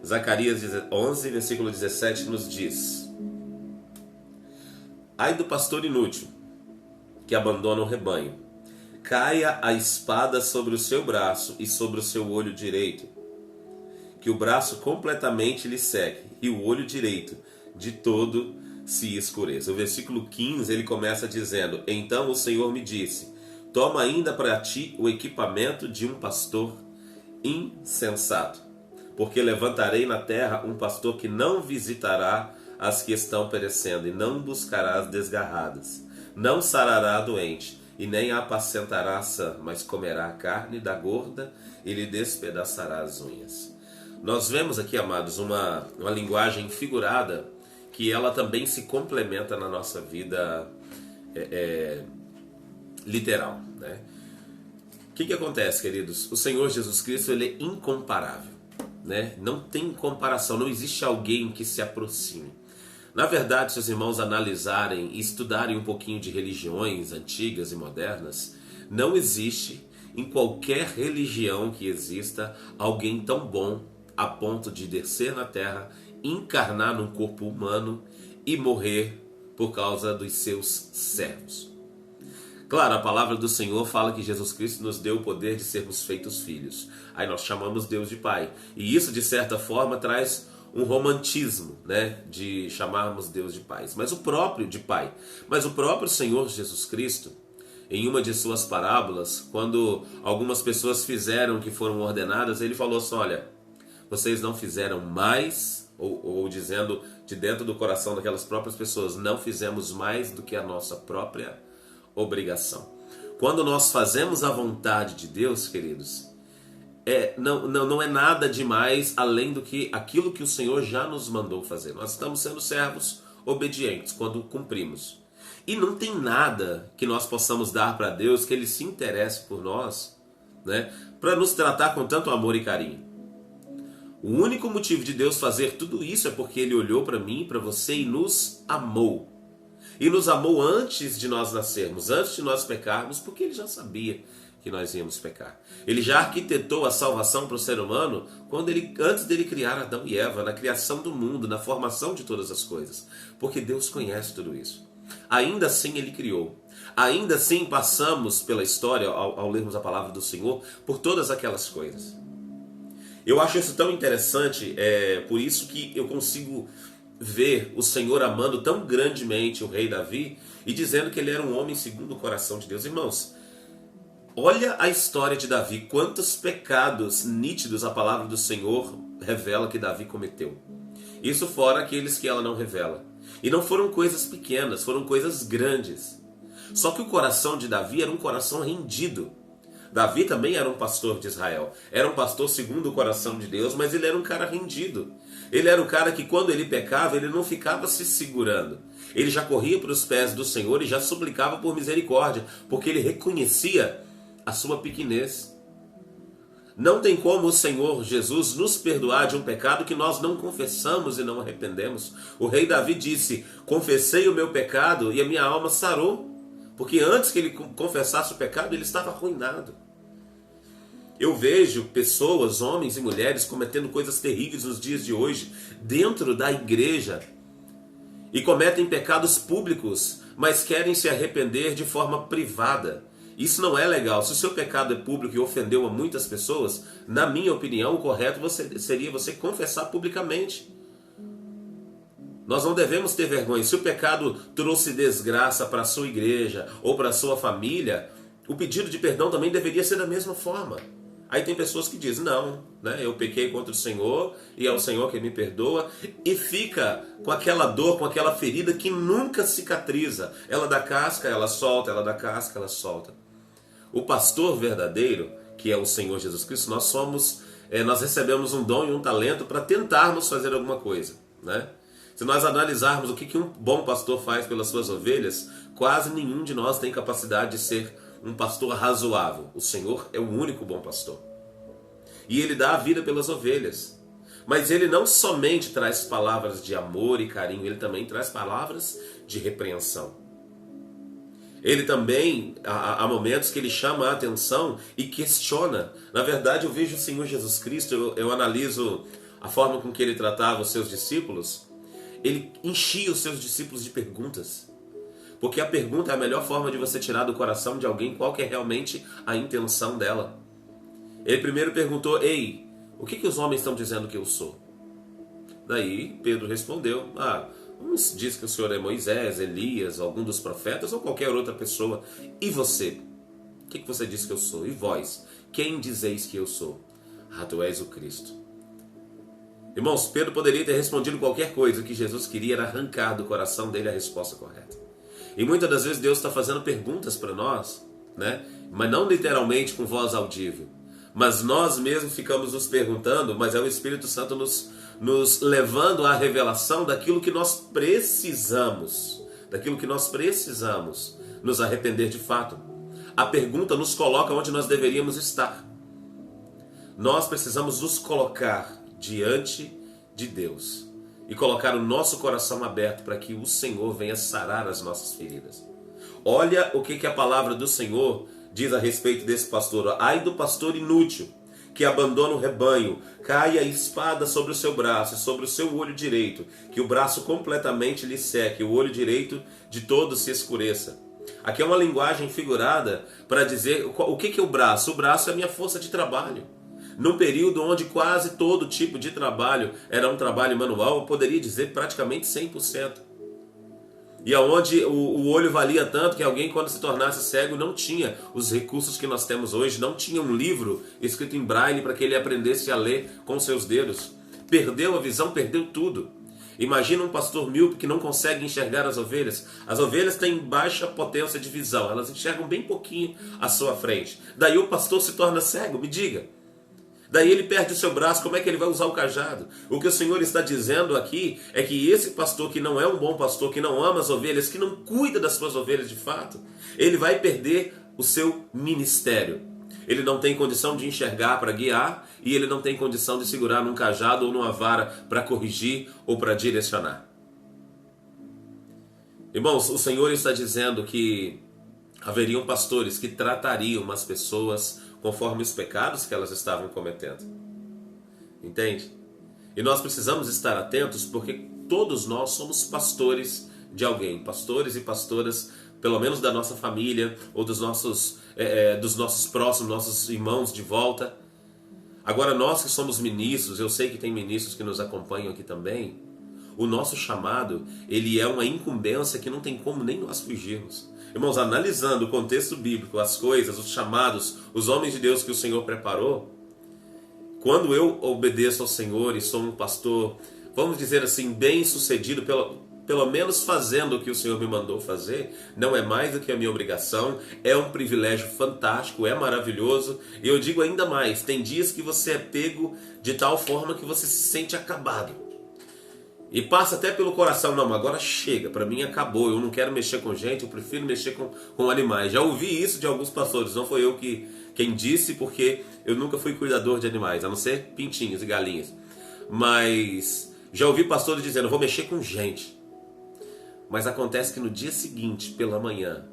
Zacarias 11, versículo 17 nos diz: Ai do pastor inútil, que abandona o rebanho. Caia a espada sobre o seu braço e sobre o seu olho direito, que o braço completamente lhe seque e o olho direito de todo se escureça. O versículo 15 ele começa dizendo: Então o Senhor me disse: Toma ainda para ti o equipamento de um pastor insensato, porque levantarei na terra um pastor que não visitará as que estão perecendo e não buscará as desgarradas, não sarará a doente e nem apacentará a sã, mas comerá a carne da gorda e lhe despedaçará as unhas. Nós vemos aqui, amados, uma linguagem figurada que ela também se complementa na nossa vida literal, né? O que acontece, queridos? O Senhor Jesus Cristo, ele é incomparável, né? Não tem comparação, não existe alguém que se aproxime. Na verdade, se os irmãos analisarem e estudarem um pouquinho de religiões antigas e modernas, não existe em qualquer religião que exista alguém tão bom a ponto de descer na terra, encarnar num corpo humano e morrer por causa dos seus servos. Claro, a palavra do Senhor fala que Jesus Cristo nos deu o poder de sermos feitos filhos. Aí nós chamamos Deus de Pai. E isso, de certa forma, traz um romantismo, né, de chamarmos Deus de Pai. Mas o próprio Senhor Jesus Cristo, em uma de suas parábolas, quando algumas pessoas fizeram o que foram ordenadas, ele falou assim: olha, vocês não fizeram mais, ou dizendo de dentro do coração daquelas próprias pessoas, não fizemos mais do que a nossa própria obrigação. Quando nós fazemos a vontade de Deus, queridos, não é nada demais além do que aquilo que o Senhor já nos mandou fazer. Nós estamos sendo servos obedientes quando cumprimos. E não tem nada que nós possamos dar para Deus que Ele se interesse por nós, né, para nos tratar com tanto amor e carinho. O único motivo de Deus fazer tudo isso é porque Ele olhou para mim e para você e nos amou. E nos amou antes de nós nascermos, antes de nós pecarmos, porque Ele já sabia que nós íamos pecar. Ele já arquitetou a salvação para o ser humano antes dele criar Adão e Eva, na criação do mundo, na formação de todas as coisas. Porque Deus conhece tudo isso. Ainda assim Ele criou. Ainda assim passamos pela história, ao lermos a palavra do Senhor, por todas aquelas coisas. Eu acho isso tão interessante, por isso que eu consigo ver o Senhor amando tão grandemente o rei Davi e dizendo que ele era um homem segundo o coração de Deus. Irmãos, olha a história de Davi, quantos pecados nítidos a palavra do Senhor revela que Davi cometeu. Isso fora aqueles que ela não revela. E não foram coisas pequenas, foram coisas grandes. Só que o coração de Davi era um coração rendido. Davi também era um pastor de Israel, era um pastor segundo o coração de Deus, mas ele era um cara rendido. Ele era um cara que quando ele pecava, ele não ficava se segurando. Ele já corria para os pés do Senhor e já suplicava por misericórdia, porque ele reconhecia a sua pequenez. Não tem como o Senhor Jesus nos perdoar de um pecado que nós não confessamos e não arrependemos. O rei Davi disse: confessei o meu pecado e a minha alma sarou. Porque antes que ele confessasse o pecado, ele estava arruinado. Eu vejo pessoas, homens e mulheres, cometendo coisas terríveis nos dias de hoje, dentro da igreja, e cometem pecados públicos, mas querem se arrepender de forma privada. Isso não é legal. Se o seu pecado é público e ofendeu a muitas pessoas, na minha opinião, o correto seria você confessar publicamente. Nós não devemos ter vergonha. Se o pecado trouxe desgraça para a sua igreja ou para a sua família, o pedido de perdão também deveria ser da mesma forma. Aí tem pessoas que dizem: não, né, eu pequei contra o Senhor e é o Senhor que me perdoa, e fica com aquela dor, com aquela ferida que nunca cicatriza. Ela dá casca, ela solta, ela dá casca, ela solta. O pastor verdadeiro, que é o Senhor Jesus Cristo, nós recebemos um dom e um talento para tentarmos fazer alguma coisa, né? Se nós analisarmos o que um bom pastor faz pelas suas ovelhas, quase nenhum de nós tem capacidade de ser um pastor razoável. O Senhor é o único bom pastor. E Ele dá a vida pelas ovelhas. Mas Ele não somente traz palavras de amor e carinho, Ele também traz palavras de repreensão. Ele também, há momentos que Ele chama a atenção e questiona. Na verdade, eu vejo o Senhor Jesus Cristo, eu analiso a forma com que ele tratava os seus discípulos, ele enchia os seus discípulos de perguntas. Porque a pergunta é a melhor forma de você tirar do coração de alguém qual que é realmente a intenção dela. Ele primeiro perguntou: ei, o que os homens estão dizendo que eu sou? Daí Pedro respondeu: uns diz que o senhor é Moisés, Elias, algum dos profetas ou qualquer outra pessoa. E você? O que você diz que eu sou? E vós? Quem dizeis que eu sou? Tu és o Cristo. Irmãos, Pedro poderia ter respondido qualquer coisa. O que Jesus queria era arrancar do coração dele a resposta correta. E muitas das vezes Deus está fazendo perguntas para nós, né? Mas não literalmente com voz audível. Mas nós mesmos ficamos nos perguntando, mas é o Espírito Santo nos levando à revelação daquilo que nós precisamos. Daquilo que nós precisamos nos arrepender de fato. A pergunta nos coloca onde nós deveríamos estar. Nós precisamos nos colocar diante de Deus e colocar o nosso coração aberto para que o Senhor venha sarar as nossas feridas. Olha o que a palavra do Senhor diz a respeito desse pastor. Ai do pastor inútil, que abandona o rebanho, cai a espada sobre o seu braço e sobre o seu olho direito, que o braço completamente lhe seque, o olho direito de todo se escureça. Aqui é uma linguagem figurada para dizer o que é o braço. O braço é a minha força de trabalho. Num período onde quase todo tipo de trabalho era um trabalho manual, eu poderia dizer praticamente 100%. E aonde o olho valia tanto que alguém, quando se tornasse cego, não tinha os recursos que nós temos hoje, não tinha um livro escrito em braille para que ele aprendesse a ler com seus dedos. Perdeu a visão, perdeu tudo. Imagina um pastor míope que não consegue enxergar as ovelhas. As ovelhas têm baixa potência de visão, elas enxergam bem pouquinho à sua frente. Daí o pastor se torna cego, me diga. Daí ele perde o seu braço, como é que ele vai usar o cajado? O que o Senhor está dizendo aqui é que esse pastor que não é um bom pastor, que não ama as ovelhas, que não cuida das suas ovelhas de fato, ele vai perder o seu ministério. Ele não tem condição de enxergar para guiar e ele não tem condição de segurar num cajado ou numa vara para corrigir ou para direcionar. Irmãos, o Senhor está dizendo que haveriam pastores que tratariam as pessoas conforme os pecados que elas estavam cometendo. Entende? E nós precisamos estar atentos porque todos nós somos pastores de alguém. Pastores e pastoras, pelo menos da nossa família ou dos nossos próximos, nossos irmãos de volta. Agora nós que somos ministros, eu sei que tem ministros que nos acompanham aqui também. O nosso chamado, ele é uma incumbência que não tem como nem nós fugirmos. Irmãos, analisando o contexto bíblico, as coisas, os chamados, os homens de Deus que o Senhor preparou, quando eu obedeço ao Senhor e sou um pastor, vamos dizer assim, bem sucedido, pelo menos fazendo o que o Senhor me mandou fazer, não é mais do que a minha obrigação, é um privilégio fantástico, é maravilhoso, e eu digo ainda mais, tem dias que você é pego de tal forma que você se sente acabado. E passa até pelo coração, não, agora chega, para mim acabou, eu não quero mexer com gente, eu prefiro mexer com animais. Já ouvi isso de alguns pastores, não foi eu quem disse, porque eu nunca fui cuidador de animais, a não ser pintinhos e galinhas. Mas já ouvi pastores dizendo, vou mexer com gente. Mas acontece que no dia seguinte, pela manhã,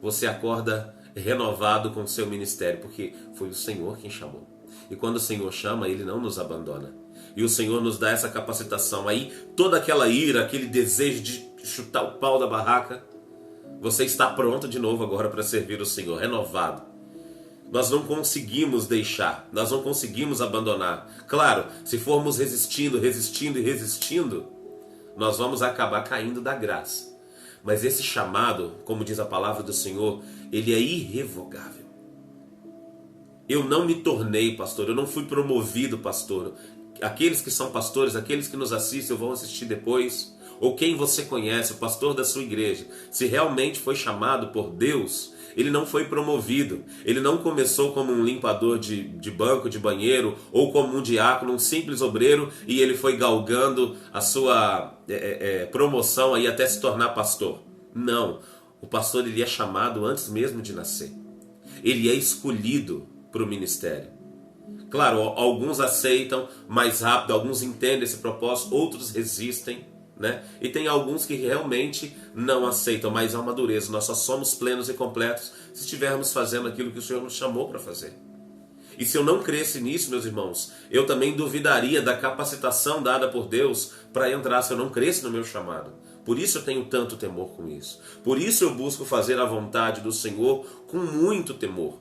você acorda renovado com o seu ministério, porque foi o Senhor quem chamou. E quando o Senhor chama, Ele não nos abandona. E o Senhor nos dá essa capacitação. Aí toda aquela ira, aquele desejo de chutar o pau da barraca, você está pronto de novo agora para servir o Senhor, renovado. Nós não conseguimos deixar, nós não conseguimos abandonar. Claro, se formos resistindo, nós vamos acabar caindo da graça. Mas esse chamado, como diz a palavra do Senhor, ele é irrevogável. Eu não me tornei pastor, eu não fui promovido pastor. Aqueles que são pastores, aqueles que nos assistem, vão assistir depois, ou quem você conhece, o pastor da sua igreja, se realmente foi chamado por Deus, ele não foi promovido, ele não começou como um limpador de banco, de banheiro, ou como um diácono, um simples obreiro, e ele foi galgando a sua promoção aí até se tornar pastor. Não, o pastor ele é chamado antes mesmo de nascer, ele é escolhido para o ministério. Claro, alguns aceitam mais rápido, alguns entendem esse propósito, outros resistem, né? E tem alguns que realmente não aceitam, mas há uma dureza. Nós só somos plenos e completos se estivermos fazendo aquilo que o Senhor nos chamou para fazer. E se eu não cresce nisso, meus irmãos, eu também duvidaria da capacitação dada por Deus para entrar, se eu não cresce no meu chamado. Por isso eu tenho tanto temor com isso. Por isso eu busco fazer a vontade do Senhor com muito temor.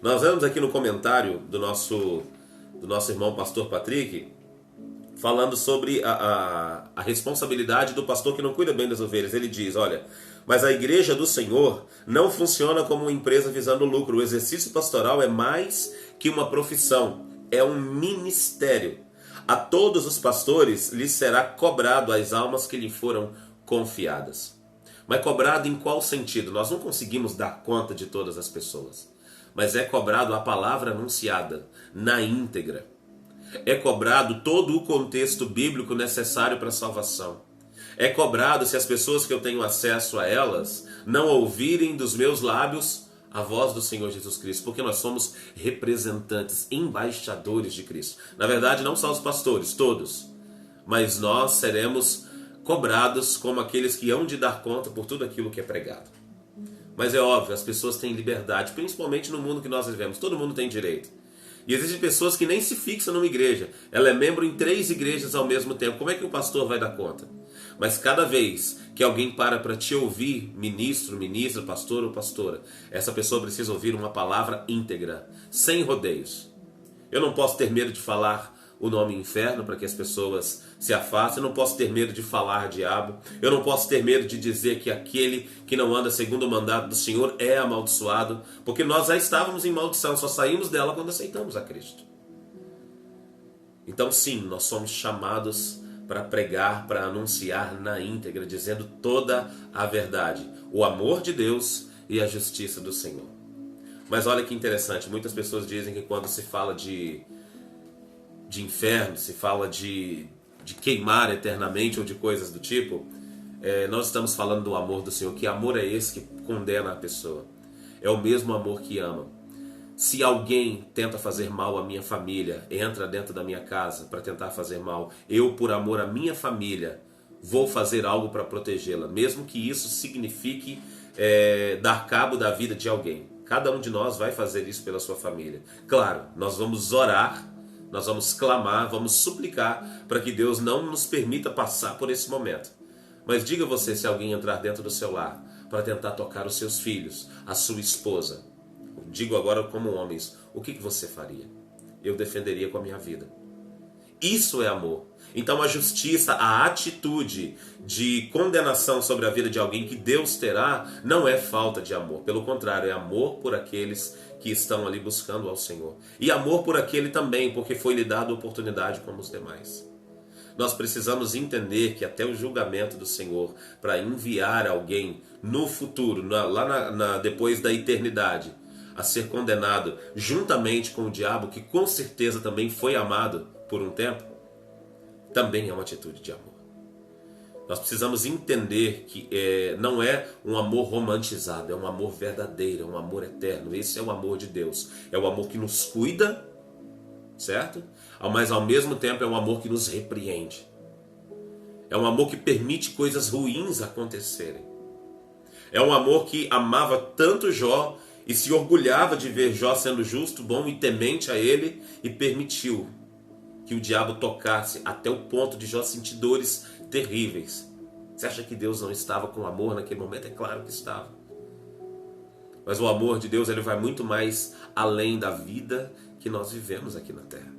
Nós vemos aqui no comentário do nosso irmão pastor Patrick, falando sobre a responsabilidade do pastor que não cuida bem das ovelhas. Ele diz, olha, mas a igreja do Senhor não funciona como uma empresa visando lucro. O exercício pastoral é mais que uma profissão, é um ministério. A todos os pastores lhes será cobrado as almas que lhe foram confiadas. Mas cobrado em qual sentido? Nós não conseguimos dar conta de todas as pessoas. Mas é cobrado a palavra anunciada na íntegra. É cobrado todo o contexto bíblico necessário para a salvação. É cobrado se as pessoas que eu tenho acesso a elas não ouvirem dos meus lábios a voz do Senhor Jesus Cristo, porque nós somos representantes, embaixadores de Cristo. Na verdade, não só os pastores, todos, mas nós seremos cobrados como aqueles que hão de dar conta por tudo aquilo que é pregado. Mas é óbvio, as pessoas têm liberdade, principalmente no mundo que nós vivemos, todo mundo tem direito. E existem pessoas que nem se fixam numa igreja, ela é membro em 3 igrejas ao mesmo tempo. Como é que o pastor vai dar conta? Mas cada vez que alguém para te ouvir, ministro, ministra, pastor ou pastora, essa pessoa precisa ouvir uma palavra íntegra, sem rodeios. Eu não posso ter medo de falar o nome inferno para que as pessoas se afastem, eu não posso ter medo de falar diabo, eu não posso ter medo de dizer que aquele que não anda segundo o mandato do Senhor é amaldiçoado, porque nós já estávamos em maldição, só saímos dela quando aceitamos a Cristo. Então sim, nós somos chamados para pregar, para anunciar na íntegra, dizendo toda a verdade, o amor de Deus e a justiça do Senhor. Mas olha que interessante, muitas pessoas dizem que quando se fala de inferno, se fala de queimar eternamente ou de coisas do tipo, nós estamos falando do amor do Senhor. Que amor é esse que condena a pessoa? É o mesmo amor que ama. Se alguém tenta fazer mal à minha família, entra dentro da minha casa para tentar fazer mal, eu, por amor à minha família, vou fazer algo para protegê-la, mesmo que isso signifique dar cabo da vida de alguém. Cada um de nós vai fazer isso pela sua família. Claro, nós vamos orar, nós vamos clamar, vamos suplicar para que Deus não nos permita passar por esse momento. Mas diga você, se alguém entrar dentro do seu lar para tentar tocar os seus filhos, a sua esposa, digo agora como homens, o que você faria? Eu defenderia com a minha vida. Isso é amor. Então a justiça, a atitude de condenação sobre a vida de alguém que Deus terá, não é falta de amor. Pelo contrário, é amor por aqueles que estão ali buscando ao Senhor. E amor por aquele também, porque foi lhe dado oportunidade como os demais. Nós precisamos entender que até o julgamento do Senhor, para enviar alguém no futuro, depois da eternidade, a ser condenado juntamente com o diabo, que com certeza também foi amado por um tempo, também é uma atitude de amor. Nós precisamos entender que não é um amor romantizado, é um amor verdadeiro, é um amor eterno. Esse é o amor de Deus. É o amor que nos cuida, certo? Mas ao mesmo tempo é um amor que nos repreende. É um amor que permite coisas ruins acontecerem. É um amor que amava tanto Jó e se orgulhava de ver Jó sendo justo, bom e temente a ele, e permitiu que o diabo tocasse até o ponto de Jó sentir dores terríveis. Você acha que Deus não estava com amor naquele momento? É claro que estava. Mas o amor de Deus, ele vai muito mais além da vida que nós vivemos aqui na terra.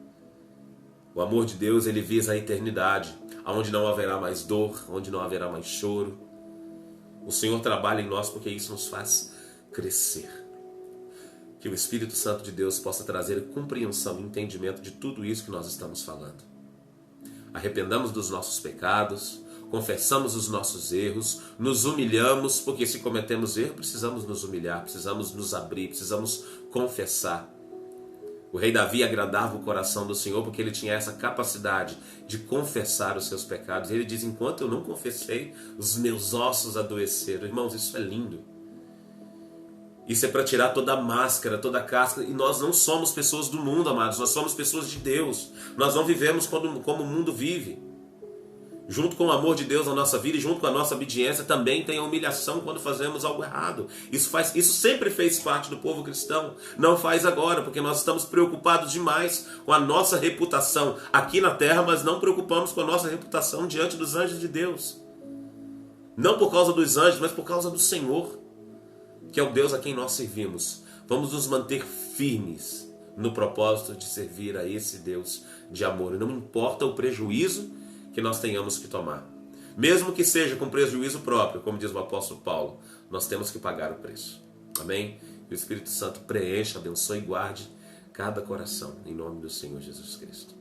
O amor de Deus, ele visa a eternidade, onde não haverá mais dor, onde não haverá mais choro. O Senhor trabalha em nós porque isso nos faz crescer. Que o Espírito Santo de Deus possa trazer compreensão e entendimento de tudo isso que nós estamos falando. Arrependamos dos nossos pecados, confessamos os nossos erros, nos humilhamos, porque se cometemos erro, precisamos nos humilhar, precisamos nos abrir, precisamos confessar. O rei Davi agradava o coração do Senhor porque ele tinha essa capacidade de confessar os seus pecados. Ele diz, enquanto eu não confessei, os meus ossos adoeceram. Irmãos, isso é lindo. Isso é para tirar toda a máscara, toda a casca. E nós não somos pessoas do mundo, amados. Nós somos pessoas de Deus. Nós não vivemos como o mundo vive. Junto com o amor de Deus na nossa vida e junto com a nossa obediência também tem a humilhação quando fazemos algo errado. Isso sempre fez parte do povo cristão. Não faz agora, porque nós estamos preocupados demais com a nossa reputação aqui na terra, mas não preocupamos com a nossa reputação diante dos anjos de Deus. Não por causa dos anjos, mas por causa do Senhor, que é o Deus a quem nós servimos. Vamos nos manter firmes no propósito de servir a esse Deus de amor. E não importa o prejuízo que nós tenhamos que tomar. Mesmo que seja com prejuízo próprio, como diz o apóstolo Paulo, nós temos que pagar o preço. Amém? Que o Espírito Santo preencha, abençoe e guarde cada coração, em nome do Senhor Jesus Cristo.